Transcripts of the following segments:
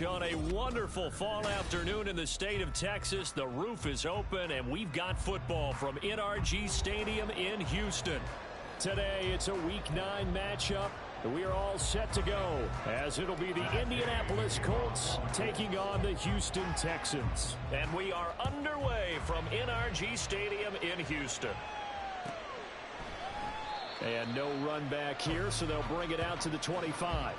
On a wonderful fall afternoon in the state of Texas, the roof is open, and we've got football from NRG Stadium in Houston. Today, it's a Week 9 matchup. We are all set to go, as it'll be the Indianapolis Colts taking on the Houston Texans. And we are underway from NRG Stadium in Houston. And no run back here, so they'll bring it out to the 25.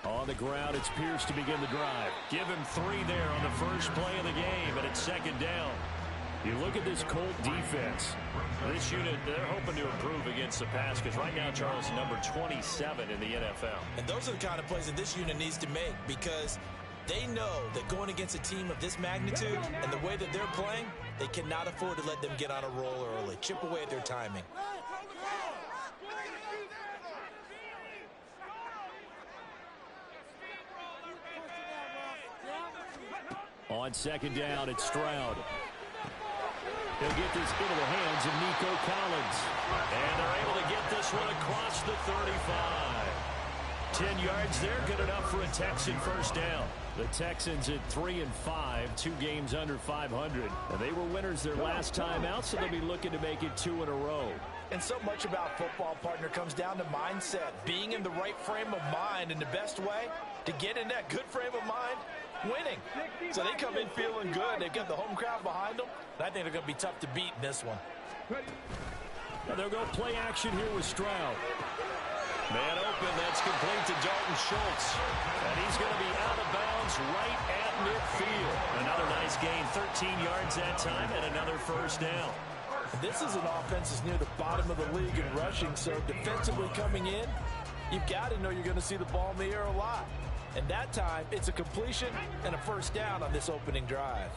On the ground, it's Pierce to begin the drive. Give him 3 there on the first play of the game, and it's second down. You look at this Colt defense. This unit, they're hoping to improve against the pass because right now, Charles, number 27 in the NFL. And those are the kind of plays that this unit needs to make because they know that going against a team of this magnitude and the way that they're playing, they cannot afford to let them get on a roll early. Chip away at their timing. On second down, it's Stroud. He'll get this into the hands of Nico Collins. And they're able to get this one across the 35. 10 yards there, good enough for a Texan first down. The Texans at 3-5, 2 games under 500. And they were winners their last time out, so they'll be looking to make it 2 in a row. And so much about football, partner, comes down to mindset. Being in the right frame of mind, and the best way to get in that good frame of mind, winning. So they come in feeling good. They've got the home crowd behind them. And I think they're going to be tough to beat in this one. And they'll go play action here with Stroud. Man open, that's complete to Dalton Schultz. And he's going to be out of bounds right at midfield. Another nice gain, 13 yards that time, and another first down. This is an offense that's near the bottom of the league in rushing, so defensively coming in, you've got to know you're going to see the ball in the air a lot. And that time, it's a completion and a first down on this opening drive.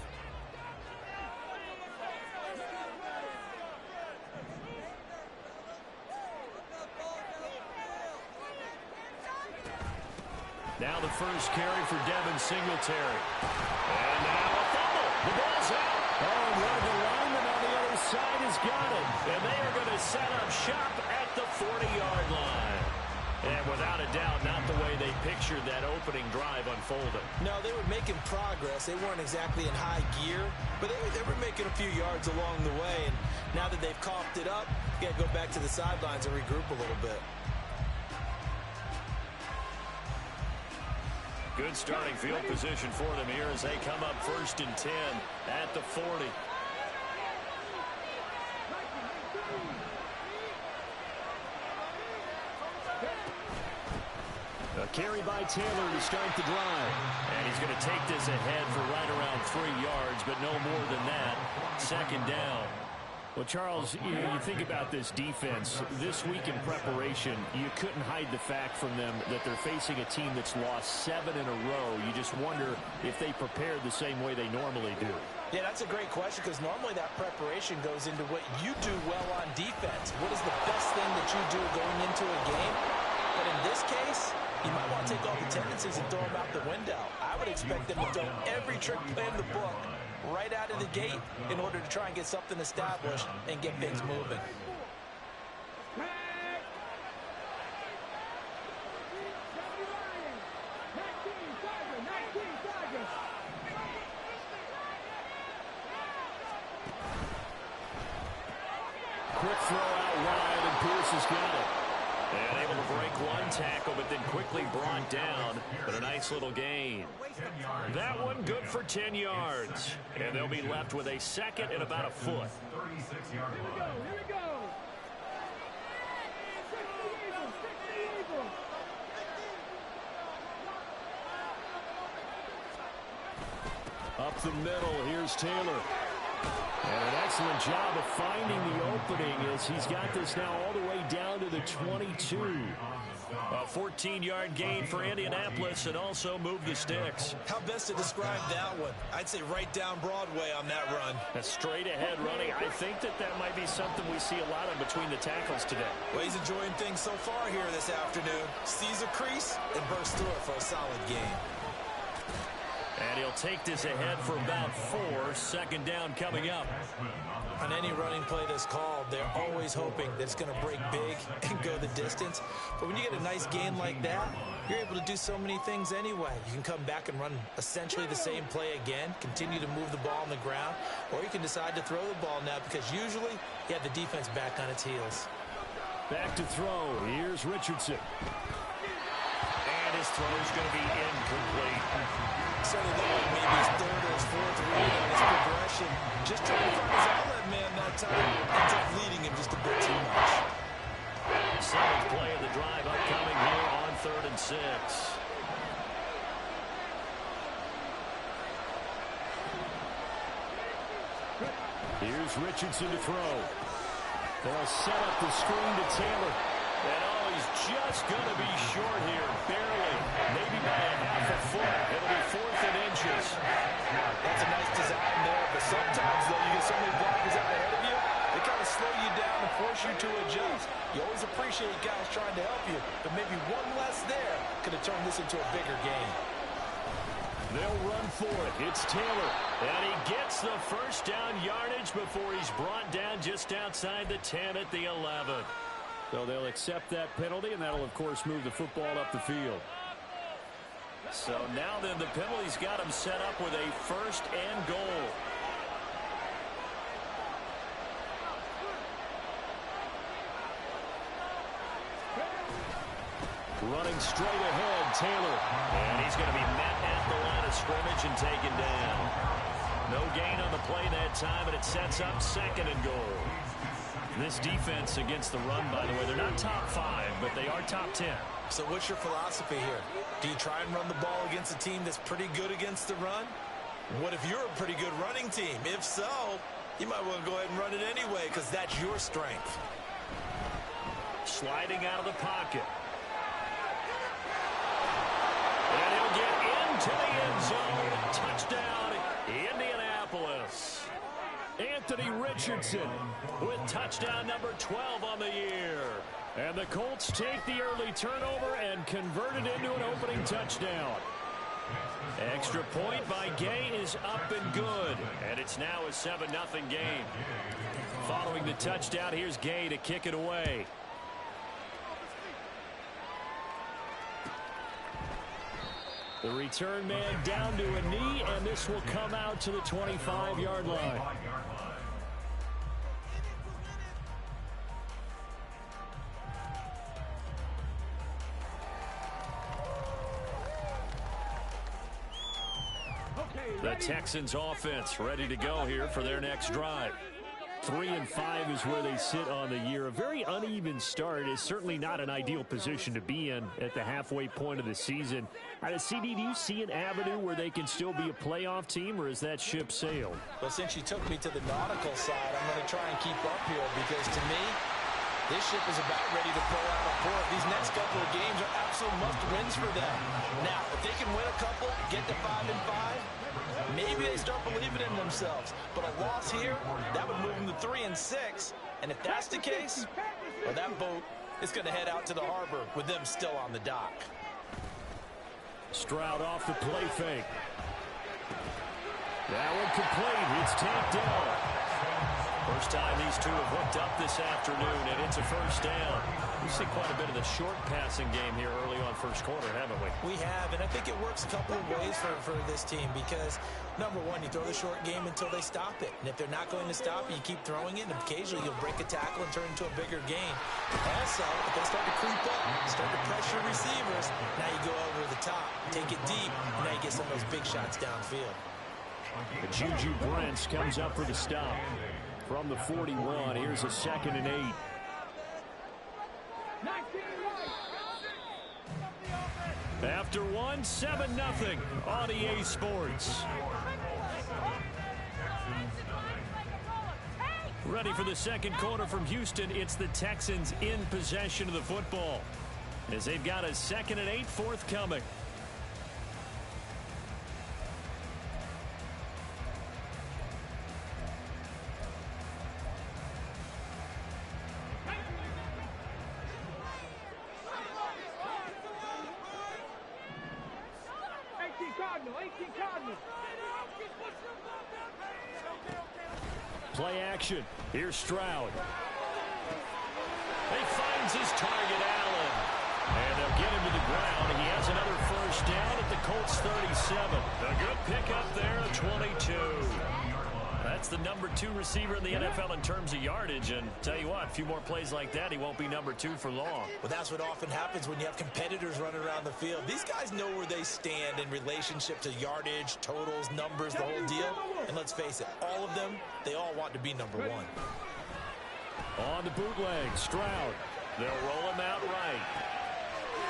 Now the first carry for Devin Singletary. And now a fumble. The ball's out. Oh, and one of the linemen on the other side has got it. And they are going to set up shop at the 40-yard line. And without a doubt, not the way they pictured that opening drive unfolding. No, they were making progress. They weren't exactly in high gear, but they were making a few yards along the way. And now that they've coughed it up, you got to go back to the sidelines and regroup a little bit. Good starting field position for them here as they come up 1st and 10 at the 40. A carry by Taylor to start the drive. And he's going to take this ahead for right around 3 yards, but no more than that. Second down. Well, Charles, you think about this defense. This week in preparation, you couldn't hide the fact from them that they're facing a team that's lost 7 in a row. You just wonder if they prepared the same way they normally do. Yeah, that's a great question because normally that preparation goes into what you do well on defense. What is the best thing that you do going into a game? But in this case, you might want to take all the tendencies and throw them out the window. I would expect them to throw every trick play in the book right out of the gate in order to try and get something established and get things moving. Quick throw out wide, and Pierce has got it. And able to break one tackle, but then quickly brought down. But a nice little gain. That one good for 10 yards. And they'll be left with a second and about a foot. Here we go. Up the middle, here's Taylor. And an excellent job of finding the opening as he's got this now all the way down to the 22. A 14-yard gain for Indianapolis and also move the sticks. How best to describe that one? I'd say right down Broadway on that run. A straight-ahead running. I think that might be something we see a lot of between the tackles today. Well, he's enjoying things so far here this afternoon. Sees a crease and bursts through it for a solid gain. And he'll take this ahead for about 4. Second down coming up. On any running play that's called, they're always hoping that it's going to break big and go the distance. But when you get a nice gain like that, you're able to do so many things anyway. You can come back and run essentially the same play again, continue to move the ball on the ground, or you can decide to throw the ball now because usually you have the defense back on its heels. Back to throw. Here's Richardson. And his throw is going to be incomplete. Certainly looked like maybe his third or his fourth read on his progression. Just trying to find his outlet man that time. Ends up leading him just a bit too much. Seventh play of the drive upcoming here on 3rd and 6. Here's Richardson to throw. They'll set up the screen to Taylor. And oh, he's just going to be short here, barely. Maybe by a half a foot. It'll be 4th and inches. That's a nice design there, but sometimes, though, you get so many blockers out ahead of you, they kind of slow you down and force you to adjust. You always appreciate guys trying to help you, but maybe one less there could have turned this into a bigger game. They'll run for it. It's Taylor. And he gets the first down yardage before he's brought down just outside the 10 at the 11. So they'll accept that penalty, and that'll, of course, move the football up the field. So now then the penalty's got him set up with a 1st and goal. Running straight ahead, Taylor. And he's going to be met at the line of scrimmage and taken down. No gain on the play that time, and it sets up 2nd and goal. This defense against the run, by the way, they're not top 5, but they are top 10. So what's your philosophy here? Do you try and run the ball against a team that's pretty good against the run? What if you're a pretty good running team? If so, you might want to go ahead and run it anyway because that's your strength. Sliding out of the pocket. And he'll get into the end zone. Touchdown, Indianapolis. Anthony Richardson with touchdown number 12 on the year. And the Colts take the early turnover and convert it into an opening touchdown. Extra point by Gay is up and good. And it's now a 7-0 game. Following the touchdown, here's Gay to kick it away. The return man down to a knee, and this will come out to the 25-yard line. The Texans offense ready to go here for their next drive. 3-5 is where they sit on the year. A very uneven start is certainly not an ideal position to be in at the halfway point of the season. CD, do you see an avenue where they can still be a playoff team, or is that ship sailed? Well, since you took me to the nautical side, I'm going to try and keep up here because to me, this ship is about ready to pull out a port. These next couple of games are absolute must-wins for them. Now, if they can win a couple, get to 5-5, maybe they start believing in themselves. But a loss here, that would move them to 3-6. And if that's the case, well, that boat is going to head out to the harbor with them still on the dock. Stroud off the play fake. That one complete. It's tapped down. First time these two have hooked up this afternoon, and it's a first down. We've seen quite a bit of the short passing game here early on first quarter, haven't we? We have, and I think it works a couple of ways for this team because, number one, you throw the short game until they stop it. And if they're not going to stop it, you keep throwing it, and occasionally you'll break a tackle and turn it into a bigger gain. Also, if they start to creep up, start to pressure receivers, now you go over the top, take it deep, and now you get some of those big shots downfield. Juju Brents comes up for the stop. From the 41, here's a 2nd and 8. After one, 7-0 on EA Sports. Ready for the second quarter from Houston. It's the Texans in possession of the football as they've got a 2nd and 8 forthcoming. Play action. Here's Stroud. He finds his target, Allen. And they'll get him to the ground. He has another first down at the Colts 37. A good pickup there at 22. That's the number 2 receiver in the NFL in terms of yardage. And tell you what, a few more plays like that, he won't be number 2 for long. Well, that's what often happens when you have competitors running around the field. These guys know where they stand in relationship to yardage, totals, numbers, the whole deal. And let's face it, all of them, they all want to be number 1. On the bootleg, Stroud. They'll roll him out right.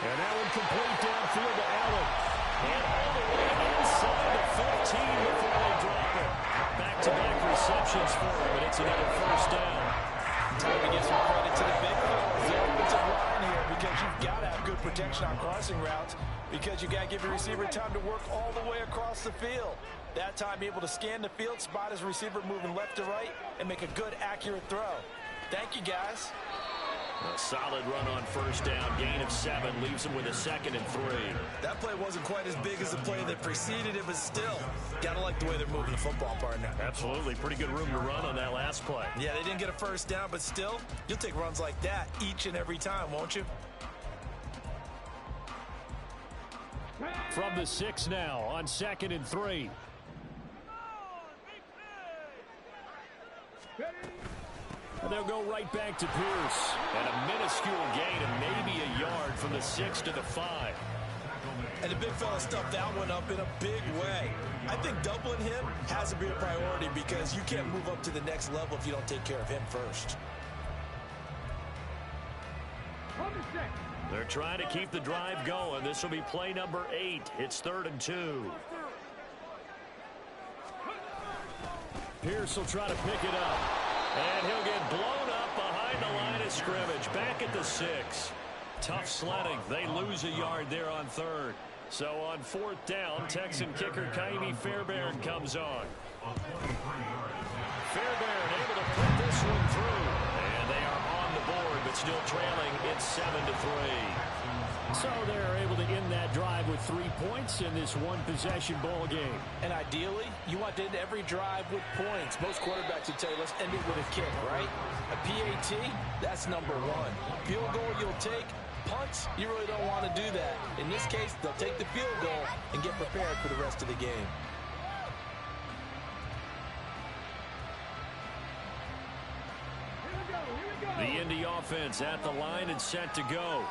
And that one complete downfield to Allen. And all the way inside the 15 before they drop it. Back-to-back receptions for him, and it's another first down. Time to give some credit to the big fellas, the offensive line here, because you've got to have good protection on crossing routes, because you've got to give your receiver time to work all the way across the field. That time, be able to scan the field, spot his receiver moving left to right, and make a good, accurate throw. Thank you, guys. A solid run on first down. Gain of 7 leaves him with a 2nd and 3. That play wasn't quite as big as the play that preceded it, but still, gotta like the way they're moving the football, partner. Absolutely. Pretty good room to run on that last play. Yeah, they didn't get a first down, but still, you'll take runs like that each and every time, won't you? From the 6 now on 2nd and 3. And they'll go right back to Pierce. And a minuscule gain of maybe a yard from the 6 to the 5. And the big fella stuffed that one up in a big way. I think doubling him has to be a priority because you can't move up to the next level if you don't take care of him first. They're trying to keep the drive going. This will be play number 8. It's 3rd and 2. Pierce will try to pick it up. And he'll get blown up behind the line of scrimmage. Back at the 6. Tough sledding. They lose a yard there on 3rd. So on 4th down, Texan kicker Kaimi Fairbairn comes on. Fairbairn able to put this one through. And they are on the board, but still trailing. It's 7-3. So they're able to end that drive with 3 points in this one-possession ball game. And ideally, you want to end every drive with points. Most quarterbacks would tell you, let's end it with a kick, right? A PAT, that's number 1. Field goal you'll take. Punts, you really don't want to do that. In this case, they'll take the field goal and get prepared for the rest of the game. The Indy offense at the line and set to go.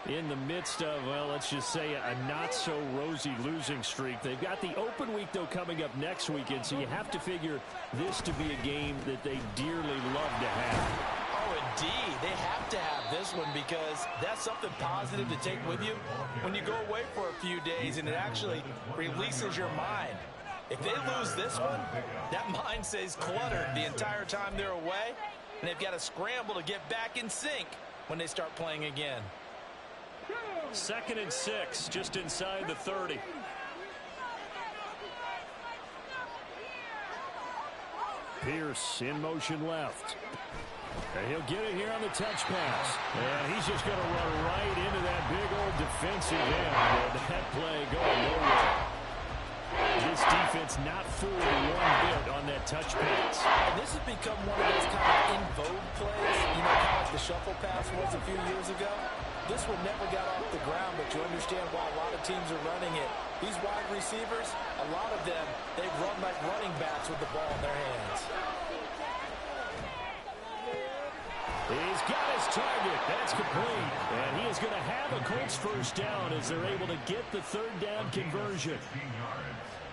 In the midst of, well, let's just say a not-so-rosy losing streak. They've got the open week, though, coming up next weekend, so you have to figure this to be a game that they dearly love to have. Oh, indeed. They have to have this one because that's something positive to take with you when you go away for a few days, and it actually releases your mind. If they lose this one, that mind stays cluttered the entire time they're away, and they've got to scramble to get back in sync when they start playing again. 2nd and 6, just inside the 30. Pierce in motion left. And he'll get it here on the touch pass. And he's just going to run right into that big old defensive end. And that play going nowhere. This defense not fooled one bit on that touch pass. And this has become one of those kind of in vogue plays. You know, kind of like the shuffle pass was a few years ago. This one never got off the ground, but you understand why a lot of teams are running it. These wide receivers, a lot of them, they run like running backs with the ball in their hands. He's got his target. That's complete. And he is going to have a Colts first down as they're able to get the 3rd down conversion.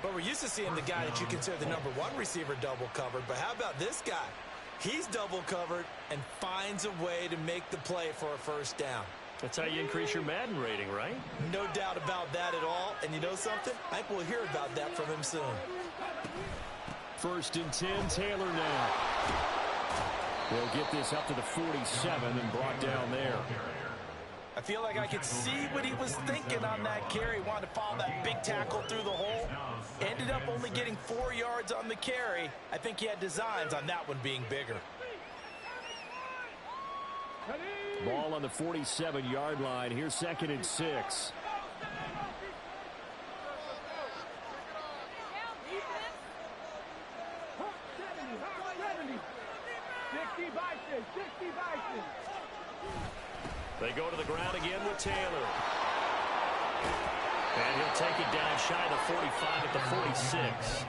But we're used to seeing the guy that you consider the number 1 receiver double covered. But how about this guy? He's double covered and finds a way to make the play for a first down. That's how you increase your Madden rating, right? No doubt about that at all. And you know something? I think we'll hear about that from him soon. 1st and 10, Taylor now. They'll get this up to the 47 and brought down there. I feel like I could see what he was thinking on that carry. Wanted to follow that big tackle through the hole. Ended up only getting 4 yards on the carry. I think he had designs on that one being bigger. Ball on the 47-yard line. Here's 2nd and 6. They go to the ground again with Taylor. And he'll take it down shy of the 45 at the 46.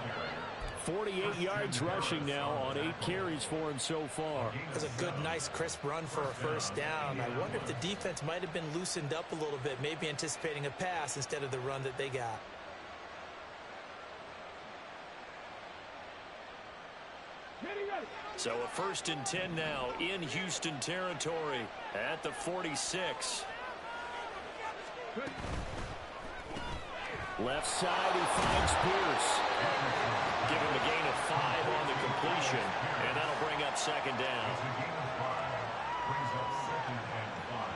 48 yards rushing now on 8 carries for him so far. That's a good, nice, crisp run for a first down. I wonder if the defense might have been loosened up a little bit, maybe anticipating a pass instead of the run that they got. So a 1st and 10 now in Houston territory at the 46. Left side, he finds Pierce. Give him a gain of 5 on the completion, and that'll bring up 2nd down. Brings up 2nd and 5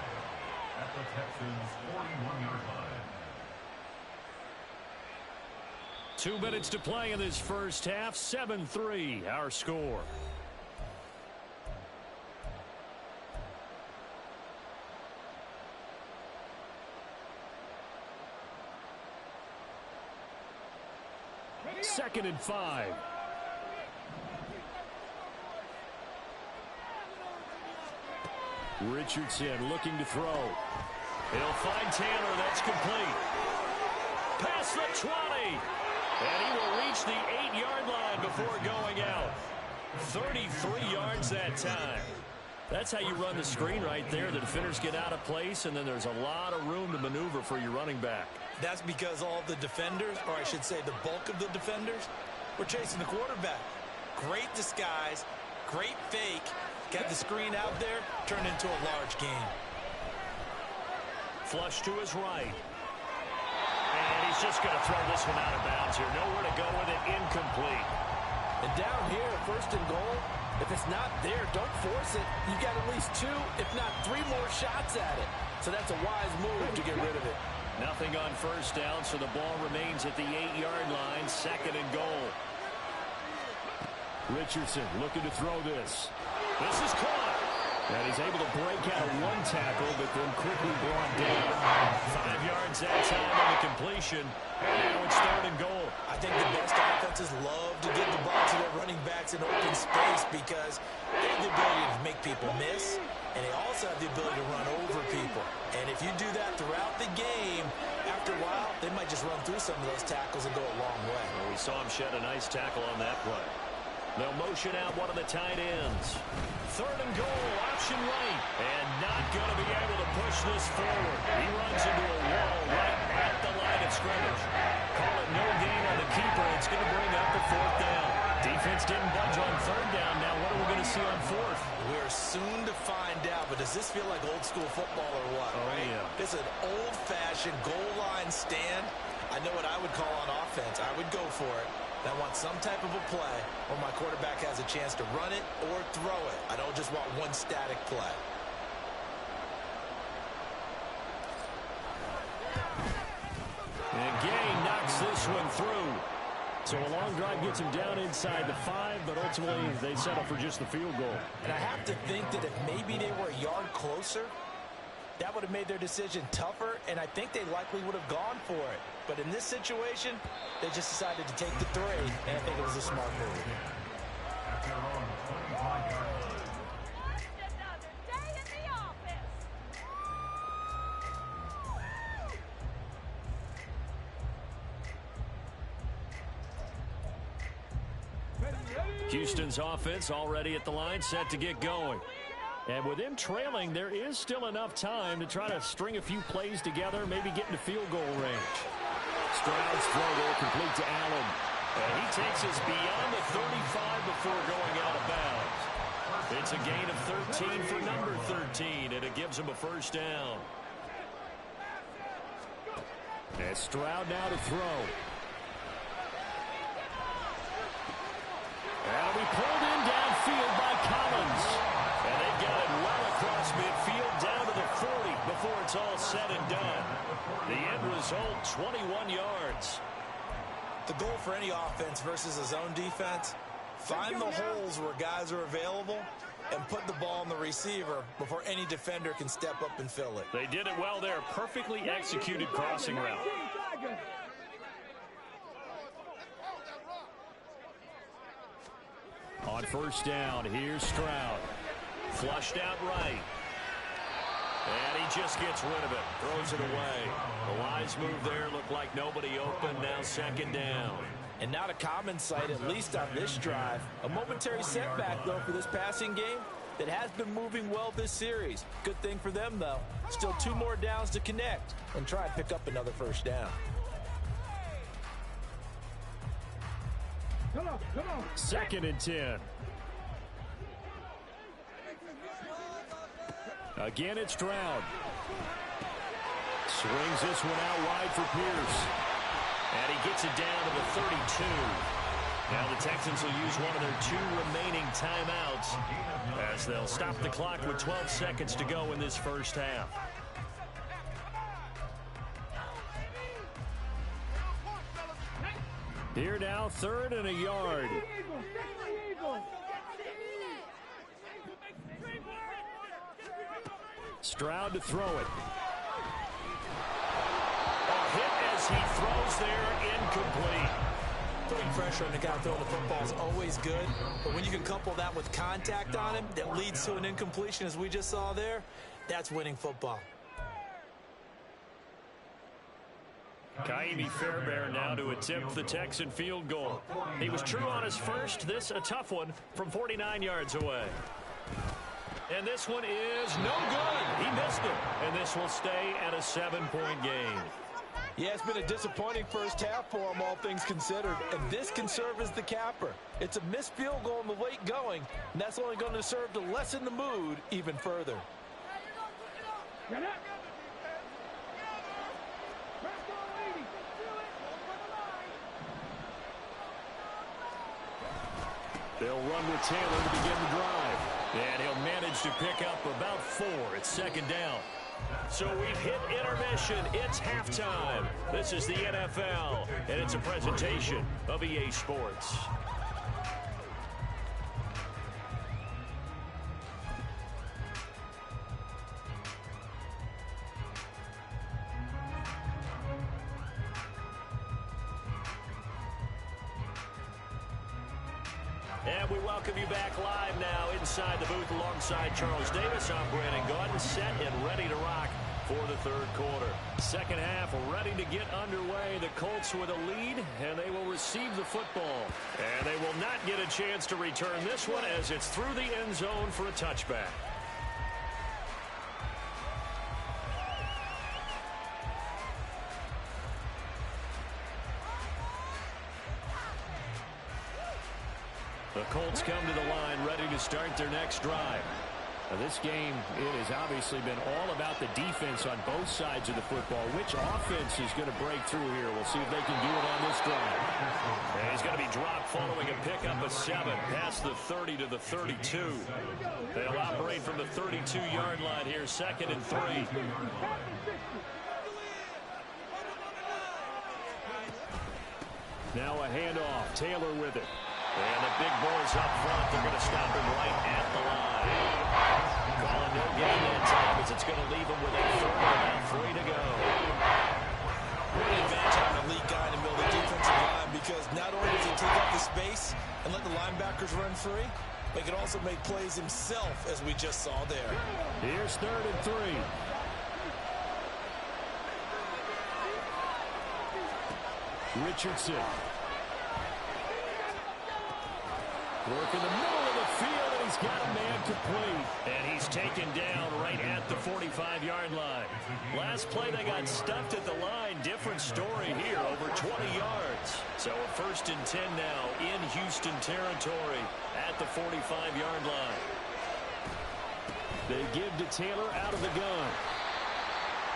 at the Texans' 41-yard line. 2 minutes to play in this first half. 7-3, our score. Second and 5. Richardson looking to throw. He'll find Taylor. That's complete. Past the 20. And he will reach the 8-yard line before going out. 33 yards that time. That's how you run the screen right there. The defenders get out of place, and then there's a lot of room to maneuver for your running back. That's because all the defenders, or I should say the bulk of the defenders, were chasing the quarterback. Great disguise, great fake. Got the screen out there, turned into a large gain. Flush to his right. And he's just going to throw this one out of bounds here. Nowhere to go with it. Incomplete. And down here, 1st and goal, if it's not there, don't force it. You got at least 2, if not 3 more shots at it. So that's a wise move to get rid of it. Nothing on 1st down, so the ball remains at the 8-yard line. 2nd and goal. Richardson looking to throw this. This is caught. And he's able to break out of 1 tackle, but then quickly brought down. 5 yards that time on the completion. And now it's 3rd and goal. I think the best offenses love to get the ball to their running backs in open space because they have the ability to make people miss, and they also have the ability to run over people. And if you do that throughout the game, after a while, they might just run through some of those tackles and go a long way. Well, we saw him shed a nice tackle on that play. They'll motion out one of the tight ends. 3rd and goal, option right. And not going to be able to push this forward. He runs into a wall right at the line of scrimmage. Call it no gain on the keeper. It's going to bring up the 4th down. Defense didn't budge on 3rd down. Now what are we going to see on 4th? We're soon to find out, but does this feel like old school football or what? Oh, right? Yeah. This is an old-fashioned goal line stand. I know what I would call on offense. I would go for it. I want some type of a play where my quarterback has a chance to run it or throw it. I don't just want one static play. And Gay knocks this one through. So a long drive gets him down inside the 5, but ultimately they settle for just the field goal. And I have to think that if maybe they were a yard closer, that would have made their decision tougher, and I think they likely would have gone for it. But in this situation, they just decided to take the 3, and I think it was a smart move. Houston's offense already at the line, set to get going. And with them trailing, there is still enough time to try to string a few plays together, maybe get into field goal range. Stroud's throw there complete to Allen. And he takes us beyond the 35 before going out of bounds. It's a gain of 13 for number 13, and it gives him a 1st down. And Stroud now to throw. And we pulled in downfield by Collins. done. The end result, 21 yards. The goal for any offense versus a zone defense, find the holes where guys are available and put the ball on the receiver before any defender can step up and fill it. They did it well there. Perfectly executed crossing route. On first down, here's Stroud. Flushed out right. And he just gets rid of it. Throws it away. The wise move there. Looked like nobody open. Now second down. And not a common sight, at least on this drive. A momentary setback, though, for this passing game that has been moving well this series. Good thing for them, though. Still 2 more downs to connect and try and pick up another first down. Come on. 2nd and 10. Again, it's Stroud. Swings this one out wide for Pierce. And he gets it down to the 32. Now the Texans will use one of their 2 remaining timeouts as they'll stop the clock with 12 seconds to go in this first half. Here now, 3rd and a yard. Stroud to throw it. A hit as he throws there, incomplete. Putting pressure on the guy throwing the football is always good, but when you can couple that with contact on him that leads to an incompletion, as we just saw there, that's winning football. Kaimi Fairbairn now to attempt the Texan field goal. He was true on his first. This a tough one from 49 yards away. And this one is no good. He missed it. And this will stay at a 7-point game. Yeah, it's been a disappointing first half for him, all things considered. And this can serve as the capper. It's a missed field goal in the late going, and that's only going to serve to lessen the mood even further. They'll run with Taylor to begin the drive. And he'll manage to pick up about 4. It's 2nd down. So we've hit intermission. It's halftime. This is the NFL, and it's a presentation of EA Sports. And we welcome you back live now inside the booth alongside Charles Davis. I'm Brandon Gaudin, set and ready to rock for the 3rd quarter. Second half ready to get underway. The Colts with a lead, and they will receive the football. And they will not get a chance to return this one as it's through the end zone for a touchback. The Colts come to the line ready to start their next drive. Now this game, it has obviously been all about the defense on both sides of the football. Which offense is going to break through here? We'll see if they can do it on this drive. And he's going to be dropped following a pickup of 7 past the 30 to the 32. They'll operate from the 32-yard line here, 2nd and 3. Now a handoff. Taylor with it. And the big boys up front, they're going to stop him right at the line. Calling no gain that time as it's going to leave him with a 3rd and 3 to go. What an advantage having a lead guy in the middle of the defensive line, because not only does he take up the space and let the linebackers run free, but he can also make plays himself, as we just saw there. Here's 3rd and 3. Richardson. Work in the middle of the field, and he's got a man complete. And he's taken down right at the 45-yard line. Last play, they got stuffed at the line. Different story here, over 20 yards. So a 1st and 10 now in Houston territory at the 45-yard line. They give to Taylor out of the gun.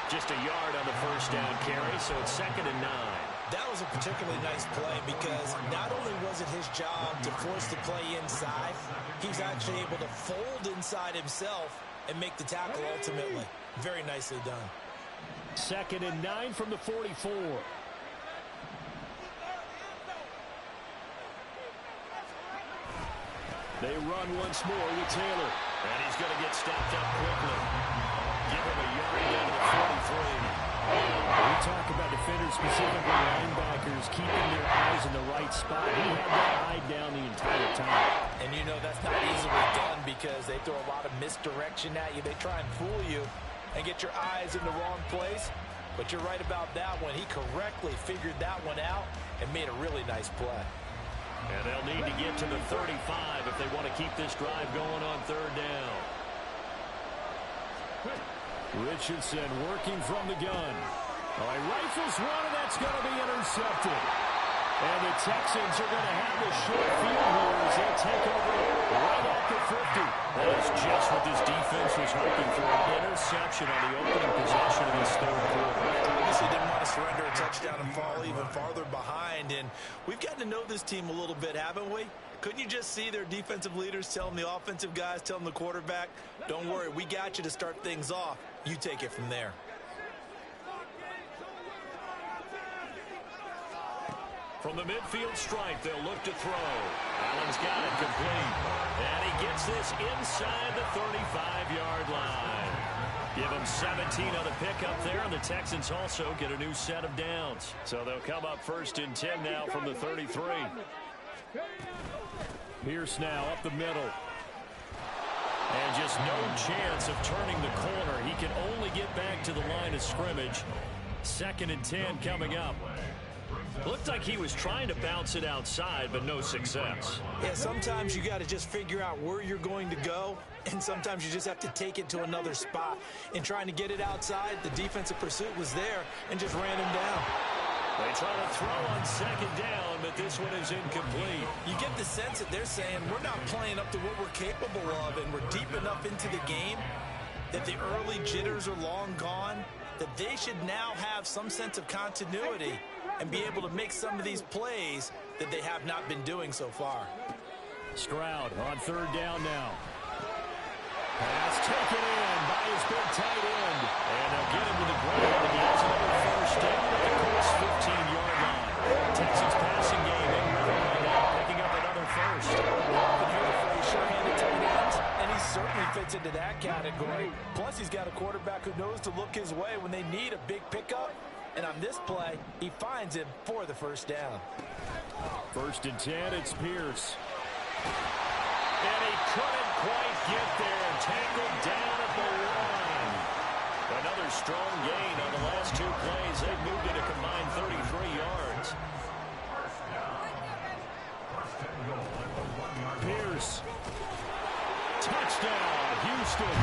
Just a yard on the first down carry, so it's 2nd and 9. That was a particularly nice play because not only was it his job to force the play inside, he's actually able to fold inside himself and make the tackle ultimately. Very nicely done. 2nd and 9 from the 44. They run once more with Taylor. And he's going to get stopped up quickly. Give him a yard down to the 43. We talk about defenders, specifically linebackers, keeping their eyes in the right spot. He had that eye down the entire time. And you know that's not easily done because they throw a lot of misdirection at you. They try and fool you and get your eyes in the wrong place. But you're right about that one. He correctly figured that one out and made a really nice play. And they'll need to get to the 35 if they want to keep this drive going on 3rd down. Richardson working from the gun. All right, rifles one, and that's going to be intercepted. And the Texans are going to have the short field here as they take over right at the 50. That is just what this defense was hoping for, an interception on the opening possession of this 3rd quarter. Obviously didn't want to surrender a touchdown and fall even farther behind. And we've gotten to know this team a little bit, haven't we? Couldn't you just see their defensive leaders telling the offensive guys, telling the quarterback, don't worry, we got you to start things off. You take it from there. From the midfield stripe, they'll look to throw. Allen's got it complete. And he gets this inside the 35-yard line. Give them 17 on the pickup there, and the Texans also get a new set of downs. So they'll come up 1st and 10 now from the 33. Pierce now up the middle. And just no chance of turning the corner. He can only get back to the line of scrimmage. 2nd and 10 coming up. Looked like he was trying to bounce it outside, but no success. Yeah, sometimes you got to just figure out where you're going to go, and sometimes you just have to take it to another spot. In trying to get it outside, the defensive pursuit was there and just ran him down. They try to throw on 2nd down, but this one is incomplete. You get the sense that they're saying we're not playing up to what we're capable of, and we're deep enough into the game that the early jitters are long gone, that they should now have some sense of continuity and be able to make some of these plays that they have not been doing so far. Stroud on 3rd down now. Pass taken in by his big tight end. And they'll get him to the ground, and he has another 1st down at the Colts' 15-yard line. Texans passing game in rhythm right now, picking up another 1st. And here's a phrase, sure-handed tight ends, and he certainly fits into that category. Plus, he's got a quarterback who knows to look his way when they need a big pickup. And on this play, he finds him for the 1st down. 1st and 10, it's Pierce. And he couldn't quite get there. Tangled down at the line. Another strong gain on the last 2 plays. They've moved it a combined 33 yards. Pierce. Touchdown, Houston.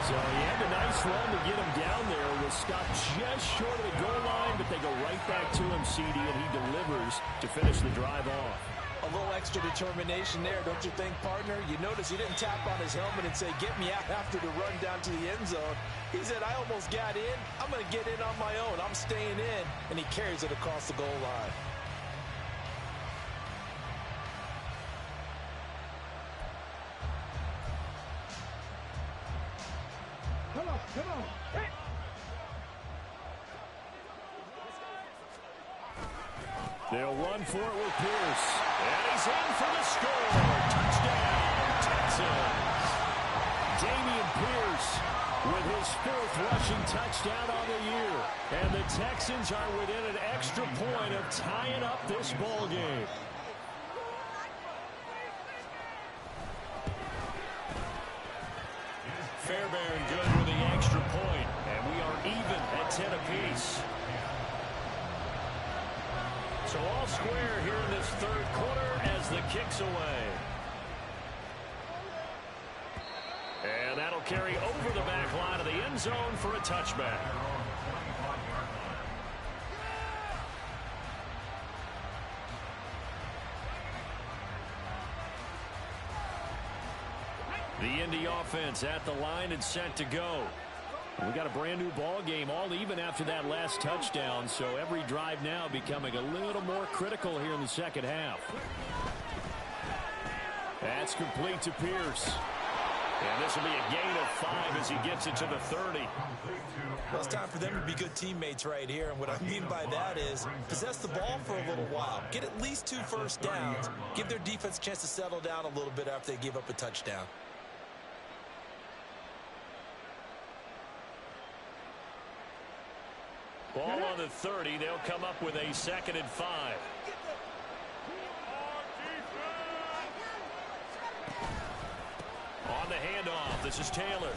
So he had a nice run to get him down there. Was stopped just short of the goal line, but they go right back to him, CD, and he delivers to finish the drive off. A little extra determination there, don't you think, partner? You notice he didn't tap on his helmet and say, get me out after the run down to the end zone. He said, I almost got in. I'm going to get in on my own. I'm staying in. And he carries it across the goal line. Come on. Hey. They'll run for it with Pierce. And he's in for the score. Touchdown, Texans. Dameon Pierce with his 4th rushing touchdown on the year. And the Texans are within an extra point of tying up this ball game. Fairbairn good with the extra point, and we are even at 10 apiece. So all square here in this 3rd quarter as the kick's away. And that'll carry over the back line of the end zone for a touchback. The Indy offense at the line and set to go. We got a brand new ball game, all even after that last touchdown, so every drive now becoming a little more critical here in the 2nd half. That's complete to Pierce. And this will be a gain of 5 as he gets it to the 30. Well, it's time for them to be good teammates right here. And what I mean by that is possess the ball for a little while. Get at least 2 first downs. Give their defense a chance to settle down a little bit after they give up a touchdown. Ball on the 30. They'll come up with a 2nd and 5. On the handoff, this is Taylor.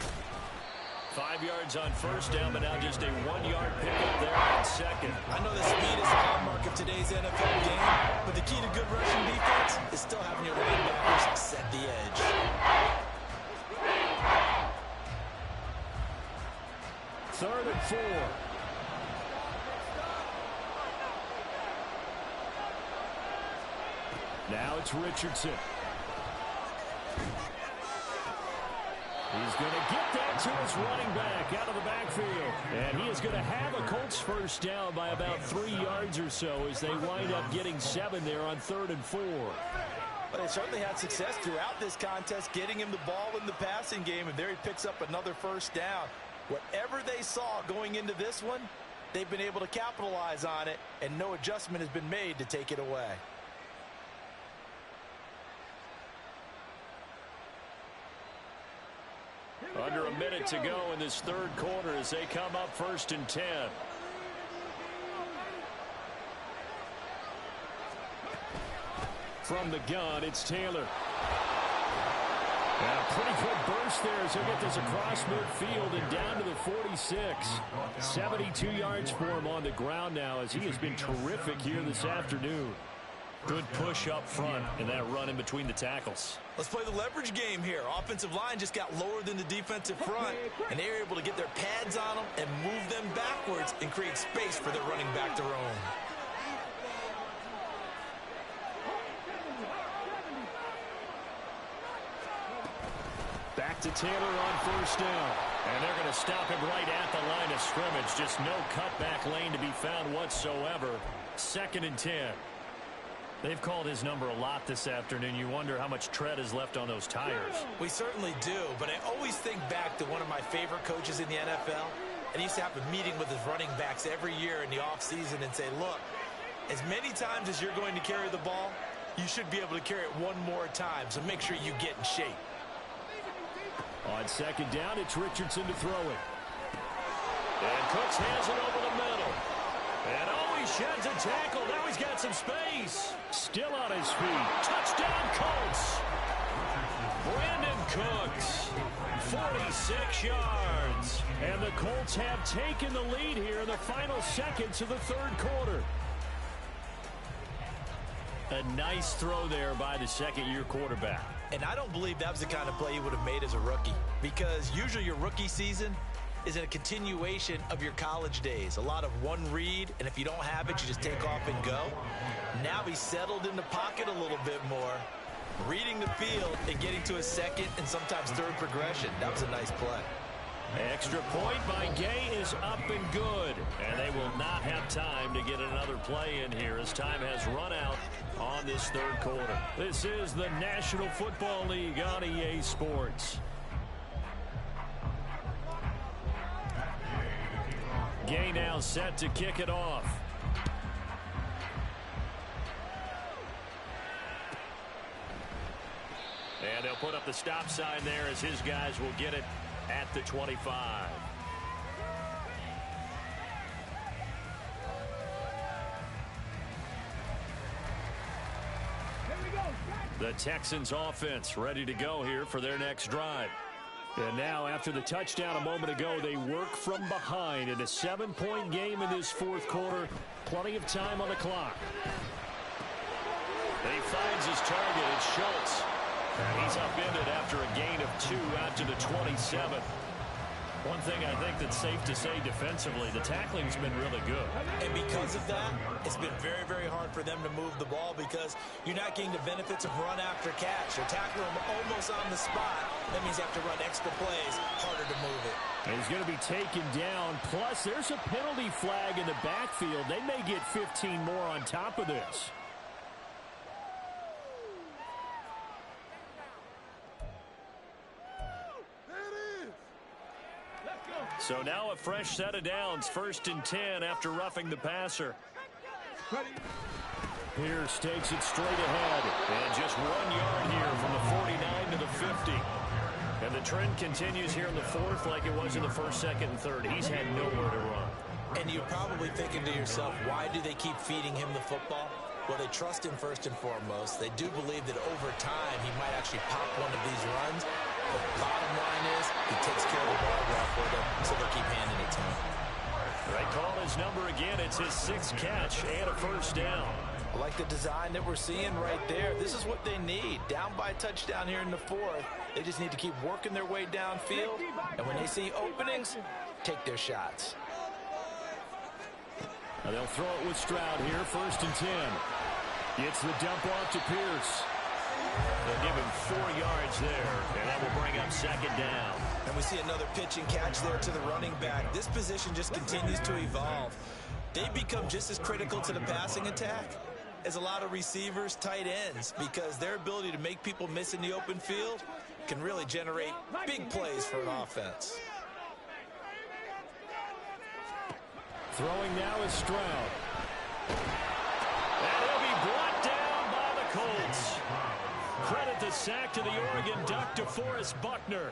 5 yards on first down, but now just a 1-yard pickup there on second. I know the speed is the hallmark of today's NFL game, but the key to good rushing defense is still having your linebackers set the edge. Third and 4. Now it's Richardson. He's going to get that to his running back out of the backfield. And he is going to have a Colts first down by about 3 yards or so as they wind up getting 7 there on 3rd and 4. But they certainly had success throughout this contest, getting him the ball in the passing game, and there he picks up another first down. Whatever they saw going into this one, they've been able to capitalize on it, and no adjustment has been made to take it away. Under a minute to go in this 3rd quarter as they come up 1st and 10. From the gun, it's Taylor. And a pretty good burst there as he'll get this across midfield and down to the 46. 72 yards for him on the ground now as he has been terrific here this afternoon. Good push up front and that run in between the tackles. Let's play the leverage game here. Offensive line just got lower than the defensive front, and they were able to get their pads on them and move them backwards and create space for their running back to roam. Back to Taylor on first down. And they're going to stop him right at the line of scrimmage. Just no cutback lane to be found whatsoever. 2nd and 10. They've called his number a lot this afternoon. You wonder how much tread is left on those tires. We certainly do, but I always think back to one of my favorite coaches in the NFL. And he used to have a meeting with his running backs every year in the offseason and say, look, as many times as you're going to carry the ball, you should be able to carry it one more time, so make sure you get in shape. On 2nd down, it's Richardson to throw it. And Cooks has it over the middle. And he sheds a tackle. Now he's got some space. Still on his feet. Touchdown, Colts. Brandon Cooks, 46 yards. And the Colts have taken the lead here in the final seconds of the 3rd quarter. A nice throw there by the 2nd-year quarterback. And I don't believe that was the kind of play he would have made as a rookie, because usually your rookie season is in a continuation of your college days. A lot of one read, and if you don't have it, you just take off and go. Now he's settled in the pocket a little bit more, reading the field and getting to a 2nd and sometimes 3rd progression. That was a nice play. Extra point by Gay is up and good. And they will not have time to get another play in here as time has run out on this 3rd quarter. This is the National Football League on EA Sports. Gay now set to kick it off. And they'll put up the stop sign there as his guys will get it at the 25. The Texans offense ready to go here for their next drive. And now after the touchdown a moment ago, they work from behind in a 7-point game in this 4th quarter. Plenty of time on the clock. And he finds his target. It's Schultz. And he's upended after a gain of 2 out to the 27. One thing I think that's safe to say defensively, the tackling's been really good. And because of that, it's been very, very hard for them to move the ball because you're not getting the benefits of run after catch. You're tackling them almost on the spot. That means you have to run extra plays, harder to move it. And he's going to be taken down. Plus, there's a penalty flag in the backfield. They may get 15 more on top of this. So now a fresh set of downs, 1st and 10 after roughing the passer. Pierce takes it straight ahead. And just 1 yard here from the 49 to the 50. And the trend continues here in the 4th like it was in the 1st, 2nd, and 3rd. He's had nowhere to run. And you're probably thinking to yourself, why do they keep feeding him the football? Well, they trust him first and foremost. They do believe that over time he might actually pop one of these runs. But the bottom line is he takes care of the ball well for them, so they'll keep handing it to him. They call his number again. It's his 6th catch and a 1st down. I like the design that we're seeing right there. This is what they need. Down by a touchdown here in the 4th. They just need to keep working their way downfield. And when they see openings, take their shots. Now they'll throw it with Stroud here, 1st and 10. It's the dump off to Pierce. They'll give him 4 yards there, and that will bring up 2nd down. And we see another pitch and catch there to the running back. This position just continues to evolve. They become just as critical to the passing attack as a lot of receivers, tight ends, because their ability to make people miss in the open field can really generate big plays for an offense. Throwing now is Stroud. And he'll be brought down by the Colts. Credit the sack to the Oregon Duck, DeForest Buckner.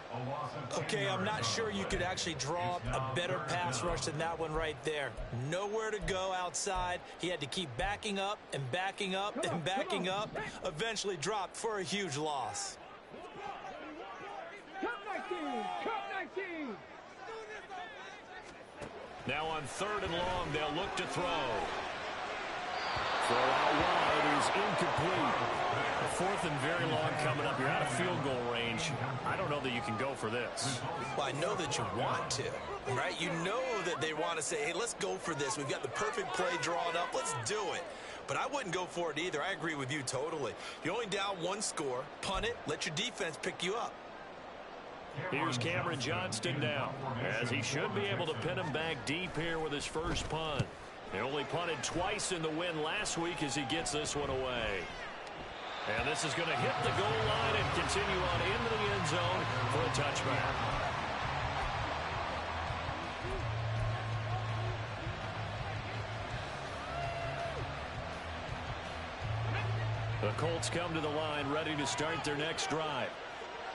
Okay, I'm not sure you could actually draw up a better pass rush than that one right there. Nowhere to go outside. He had to keep backing up and backing up and backing up. Eventually dropped for a huge loss. Come 19! Come 19! Now on 3rd and long, they'll look to throw. Throw out wide is incomplete. The 4th and very long coming up. You're out of field goal range. I don't know that you can go for this. Well, I know that you want to, right? You know that they want to say, hey, let's go for this. We've got the perfect play drawn up. Let's do it. But I wouldn't go for it either. I agree with you totally. You're only down 1 score. Punt it. Let your defense pick you up. Here's Cameron Johnston now, as he should be able to pin him back deep here with his first punt. He only punted twice in the win last week as he gets this one away. And this is going to hit the goal line and continue on into the end zone for a touchback. The Colts come to the line ready to start their next drive.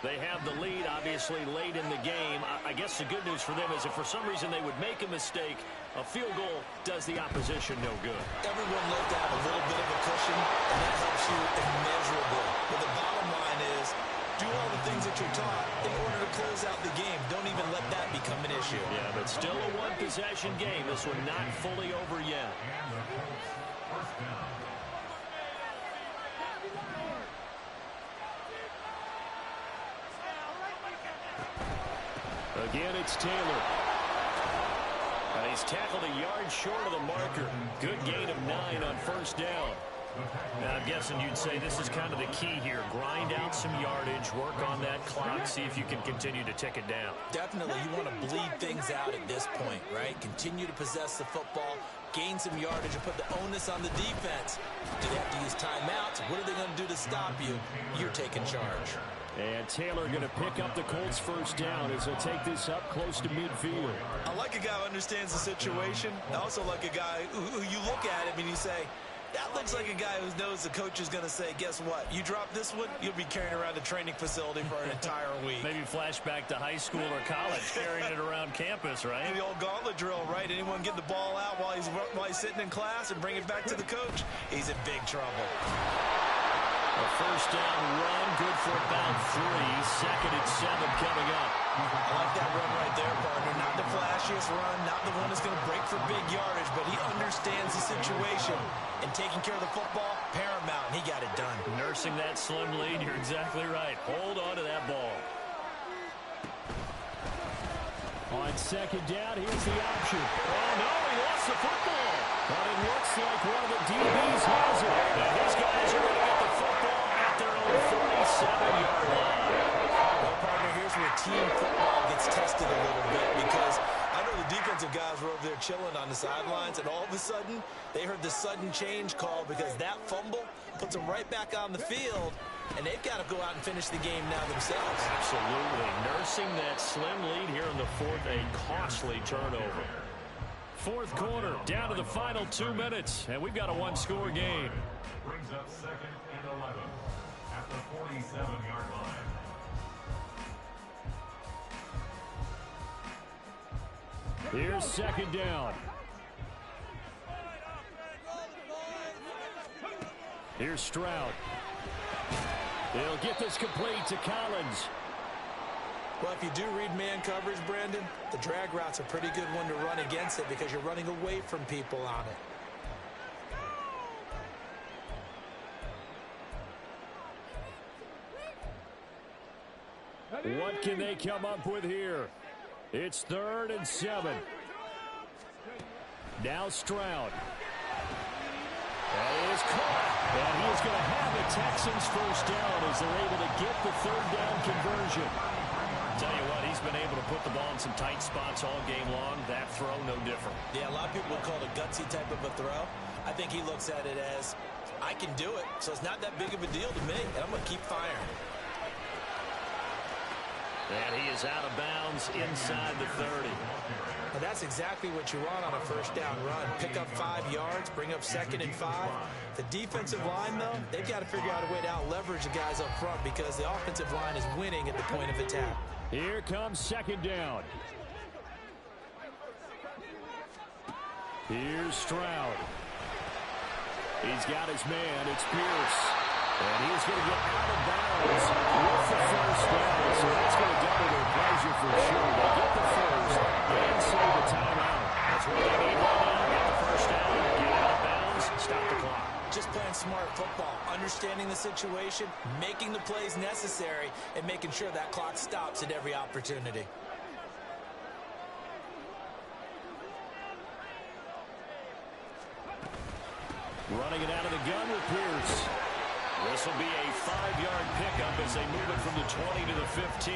They have the lead, obviously, late in the game. I guess the good news for them is if for some reason they would make a mistake, a field goal does the opposition no good. Everyone loves to have a little bit of a cushion, and that helps you immeasurably. But the bottom line is, do all the things that you're taught in order to close out the game. Don't even let that become an issue. Yeah, but still a one-possession game. This one not fully over yet. Again, it's Taylor. And he's tackled a yard short of the marker. Good gain of 9 on 1st down. Now, I'm guessing you'd say this is kind of the key here. Grind out some yardage, work on that clock, see if you can continue to tick it down. Definitely, you want to bleed things out at this point, right? Continue to possess the football, gain some yardage, and put the onus on the defense. Do they have to use timeouts? What are they going to do to stop you? You're taking charge. And Taylor going to pick up the Colts' first down as they'll take this up close to midfield. I like a guy who understands the situation. I also like a guy who you look at him and you say, that looks like a guy who knows the coach is going to say, guess what? You drop this one, you'll be carrying around the training facility for an entire week. Maybe flashback to high school or college, carrying it around campus, right? The old gauntlet drill, right? Anyone get the ball out while he's sitting in class and bring it back to the coach? He's in big trouble. A first down run, good for about 3. 2nd and 7 coming up. I like that run right there, partner. Not the flashiest run, not the one that's going to break for big yardage, but he understands the situation, and taking care of the football, paramount, and he got it done. Nursing that slim lead, you're exactly right. Hold on to that ball. On 2nd down, here's the option. Oh, no, he lost the football. But it looks like one of the DBs has it. And these guys are going to get the football at their own 47-yard line. Well, partner, here's where team football gets tested a little bit because I know the defensive guys were over there chilling on the sidelines, and all of a sudden, they heard the sudden change call because that fumble puts them right back on the field, and they've got to go out and finish the game now themselves. Absolutely. Nursing that slim lead here in the fourth, a costly turnover. Fourth quarter, down to the final 2 minutes, and we've got a one-score game. Brings up 2nd and 11 at the 47-yard line. Here's 2nd down. Here's Stroud. They'll get this complete to Collins. Well, if you do read man coverage, Brandon, the drag route's a pretty good one to run against it because you're running away from people on it. What can they come up with here? It's 3rd and 7. Now Stroud. That is caught. And he is going to have the Texans first down as they're able to get the 3rd down conversion. Tell you what, he's been able to put the ball in some tight spots all game long. That throw, no different. Yeah, a lot of people would call it a gutsy type of a throw. I think he looks at it as, I can do it, so it's not that big of a deal to me, and I'm going to keep firing. And he is out of bounds inside the 30. Well, that's exactly what you want on a first down run. Pick up 5 yards, bring up 2nd and 5. The defensive line, though, they've got to figure out a way to out-leverage the guys up front because the offensive line is winning at the point of attack. Here comes 2nd down. Here's Stroud. He's got his man. It's Pierce. And he's going to get out of bounds with the first down. So that's going to double their pleasure for sure. They get the first and save the timeout. That's what they need right now. Get the first down, get out of bounds, stop the clock. Just playing smart football, understanding the situation, making the plays necessary, and making sure that clock stops at every opportunity. Running it out of the gun with Pierce. This will be a 5-yard pickup as they move it from the 20 to the 15.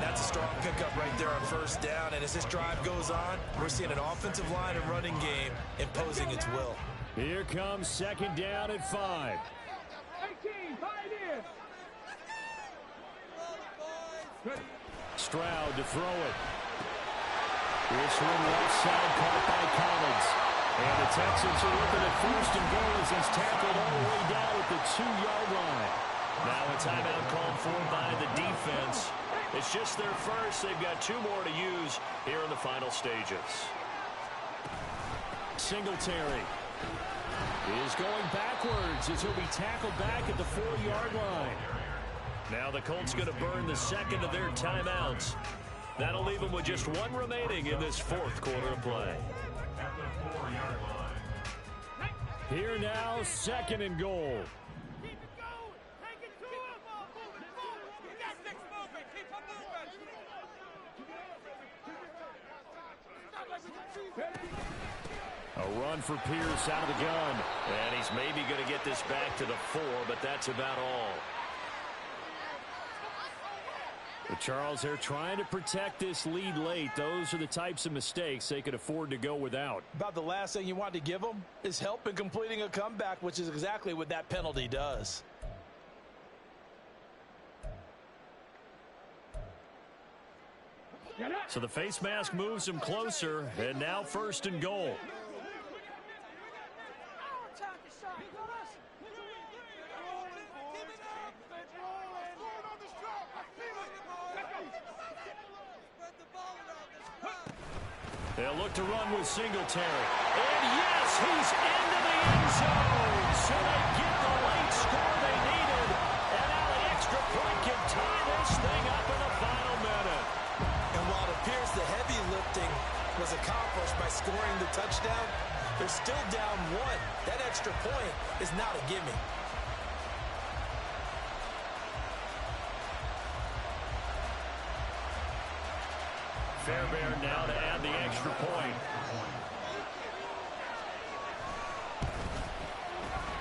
That's a strong pickup right there on first down, and as this drive goes on, we're seeing an offensive line and running game imposing its will. Here comes 2nd down at 5. 18, Pioneers. Stroud to throw it. This one left side caught by Collins. And the Texans are looking at 1st and goal as he's tackled all the way down at the 2-yard line. Now a timeout called for by the defense. It's just their first. They've got 2 more to use here in the final stages. Singletary is going backwards as he'll be tackled back at the 4-yard line. Now the Colts going to burn the 2nd of their timeouts. That'll leave them with just 1 remaining in this 4th quarter of play. At the 4-yard line. Here now, 2nd and goal. Keep it going. Take it to him. Move it forward. You got 6 movement. Keep on moving. A run for Pierce out of the gun. And he's maybe going to get this back to the 4, but that's about all. But Charles, they're trying to protect this lead late. Those are the types of mistakes they could afford to go without. About the last thing you want to give them is help in completing a comeback, which is exactly what that penalty does. So the face mask moves him closer, and now 1st and goal. They'll look to run with Singletary. And yes, he's into the end zone. So they get the late score they needed. And now the extra point can tie this thing up in the final minute. And while it appears the heavy lifting was accomplished by scoring the touchdown, they're still down 1. That extra point is not a gimme. Fairbairn now to add the extra point.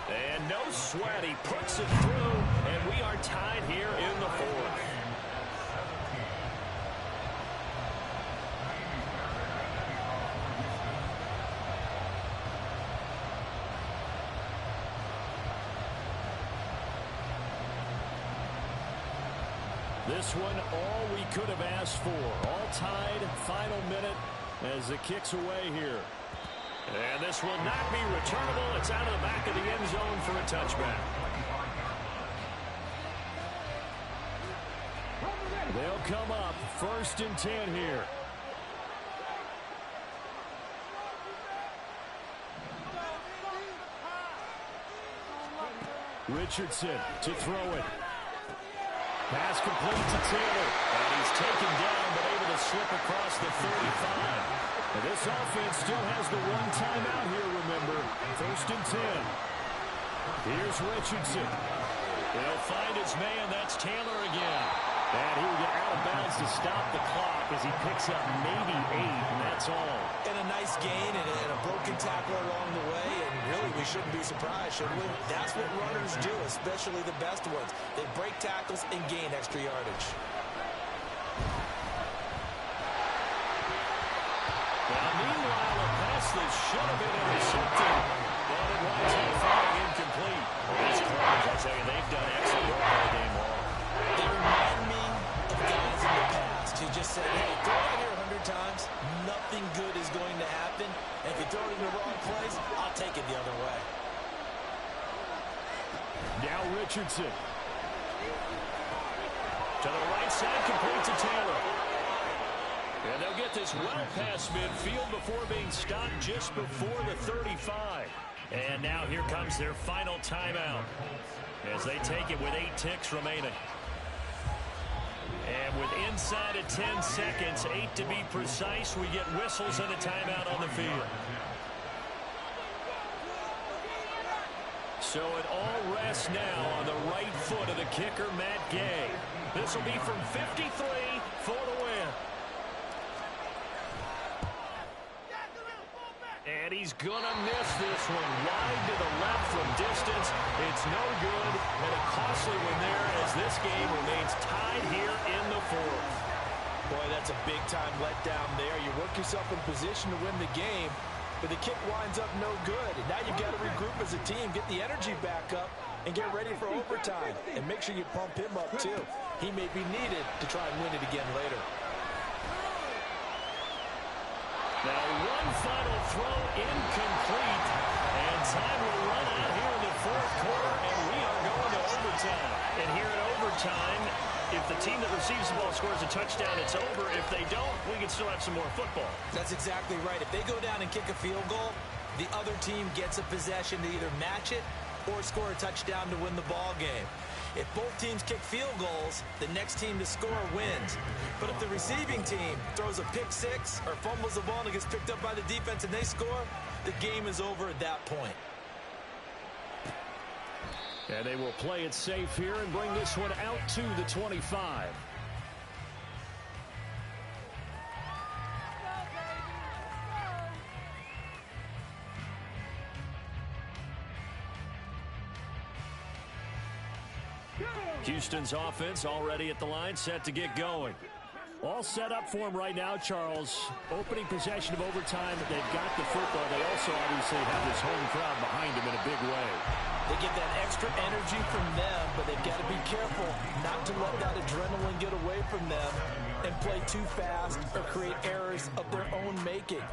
And no sweat, he puts it through, and we are tied here in the 4th. This one all we could have asked for. All tied, final minute as it kicks away here. And this will not be returnable. It's out of the back of the end zone for a touchback. They'll come up 1st and 10 here. Richardson to throw it. Pass complete to Taylor. And he's taken down but able to slip across the 35. And this offense still has the one timeout here, remember. 1st and 10. Here's Richardson. He'll find his man. That's Taylor again. And he will get out of bounds to stop the clock as he picks up maybe 8, and that's all. And a nice gain and a broken tackle along the way, and really we shouldn't be surprised, should we? That's what runners do, especially the best ones. They break tackles and gain extra yardage. Now, meanwhile, a pass that should have been intercepted, but it winds up falling incomplete. These corners, I tell you, they've done excellent work all game long. They remind me of guys in the past who just said, hey, throw it here 100 times, nothing good is going to happen. And if you throw it in the wrong place, I'll take it the other way. Now Richardson. To the right side, complete to Taylor. And they'll get this well past midfield before being stopped just before the 35. And now here comes their final timeout as they take it with 8 ticks remaining. And with inside of 10 seconds, 8 to be precise, we get whistles and a timeout on the field. So it all rests now on the right foot of the kicker, Matt Gay. This will be from 53 for the win. And he's going to miss this one. Wide to the left from distance. It's no good. And a costly one there as this game remains tied here in the 4th. Boy, that's a big-time letdown there. You work yourself in position to win the game, but the kick winds up no good. And now you've got to regroup as a team, get the energy back up, and get ready for overtime. And make sure you pump him up, too. He may be needed to try and win it again later. Now one final throw incomplete, and time will run out here in the 4th quarter, and we are going to overtime. And here in overtime, if the team that receives the ball scores a touchdown, it's over. If they don't, we can still have some more football. That's exactly right. If they go down and kick a field goal, the other team gets a possession to either match it or score a touchdown to win the ball game. If both teams kick field goals, the next team to score wins. But if the receiving team throws a pick 6 or fumbles the ball and it gets picked up by the defense and they score, the game is over at that point. And they will play it safe here and bring this one out to the 25. Houston's offense already at the line, set to get going. All set up for him right now, Charles. Opening possession of overtime. They've got the football. They also obviously have this home crowd behind them in a big way. They get that extra energy from them, but they've got to be careful not to let that adrenaline get away from them and play too fast or create errors of their own making.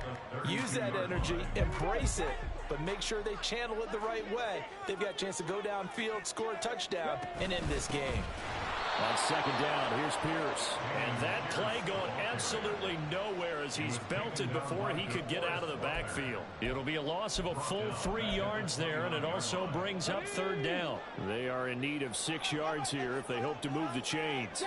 Use that energy, embrace it, but make sure they channel it the right way. They've got a chance to go downfield, score a touchdown, and end this game. On 2nd down, here's Pierce. And that play going absolutely nowhere as he's belted before he could get out of the backfield. It'll be a loss of a full 3 yards there, and it also brings up 3rd down. They are in need of 6 yards here if they hope to move the chains.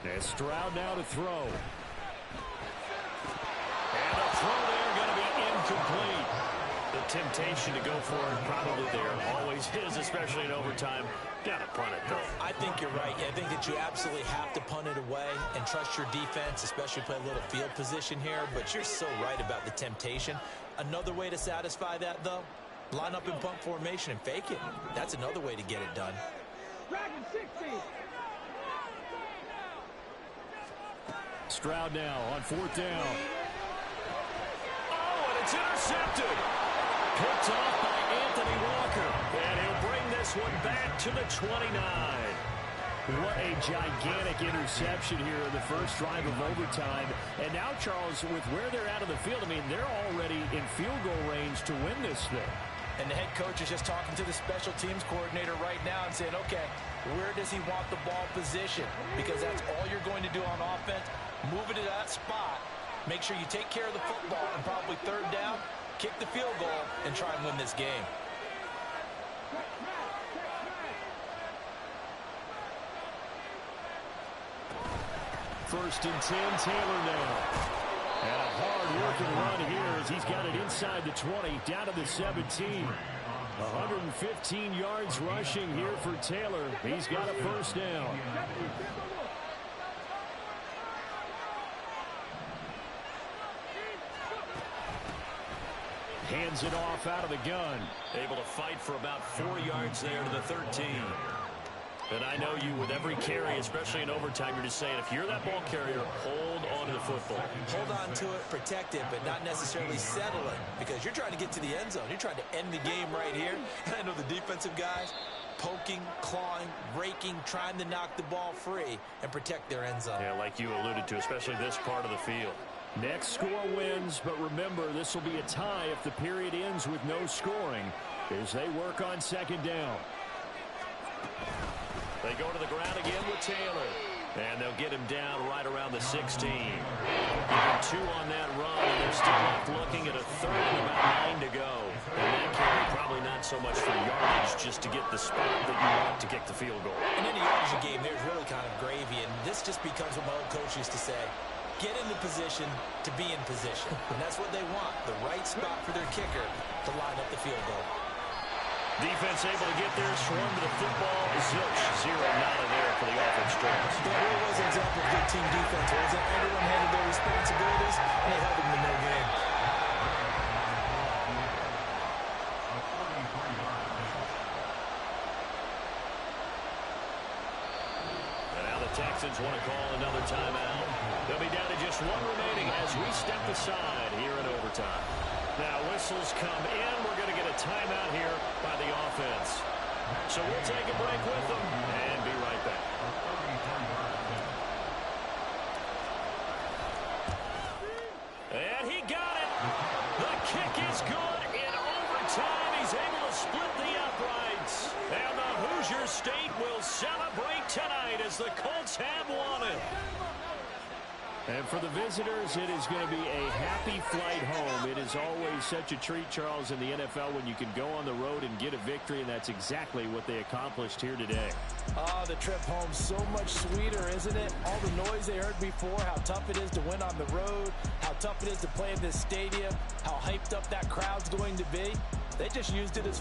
And Stroud now to throw. And a throw there going to be incomplete. The temptation to go for it probably there always is, especially in overtime. Got to punt it, though. I think you're right. I think that you absolutely have to punt it away and trust your defense, especially play a little field position here. But you're so right about the temptation. Another way to satisfy that, though, line up in punt formation and fake it. That's another way to get it done. Stroud now on 4th down. Oh, and It's intercepted. Picked off by Anthony Walker. And he'll bring this one back to the 29. What a gigantic interception here in the first drive of overtime. And now, Charles, with where they're out of the field, I mean, they're already in field goal range to win this thing. And the head coach is just talking to the special teams coordinator right now and saying, okay, where does he want the ball positioned? Because that's all you're going to do on offense. Move it to that spot. Make sure you take care of the football and probably third down, kick the field goal, and try and win this game. First and 10, Taylor now. And a hard-working run here as he's got it inside the 20, down to the 17. 115 yards rushing here for Taylor. He's got a first down. Hands it off out of the gun. Able to fight for about 4 yards there to the 13. And I know you, with every carry, especially in overtime, you're just saying, if you're that ball carrier, hold on to the football. Hold on to it, protect it, but not necessarily settle it, because you're trying to get to the end zone. You're trying to end the game right here. And I know the defensive guys poking, clawing, raking, trying to knock the ball free and protect their end zone. Yeah, like you alluded to, especially this part of the field. Next score wins, but remember, this will be a tie if the period ends with no scoring as they work on second down. They go to the ground again with Taylor. And they'll get him down right around the 16. Even 2 on that run, and they're still left looking at a third and about 9 to go. And that carry probably not so much for yardage, just to get the spot that you want to kick the field goal. In any yardage game, there's really kind of gravy, and this just becomes what my old coach used to say. Get in the position to be in position. And that's what they want, the right spot for their kicker to line up the field goal. Defense able to get there, swarm to the football. Zilch, 0 nada there for the offense drives. That really was an example of good team defense, wasn't it? Everyone handled their responsibilities, and they held them to no game. And now the Texans want to call another timeout. They'll be down to just 1 remaining as we step aside here in overtime. Now whistles come in. We're going to get a timeout here by the offense. So we'll take a break with them and be right back. And he got it. The kick is good in overtime. He's able to split the uprights. And the Hoosier State will celebrate tonight as the Colts have won it. And for the visitors, it is going to be a happy flight home. It is always such a treat, Charles, in the NFL when you can go on the road and get a victory, and that's exactly what they accomplished here today. Oh, the trip home so much sweeter, isn't it? All the noise they heard before, how tough it is to win on the road, how tough it is to play in this stadium, how hyped up that crowd's going to be. They just used it as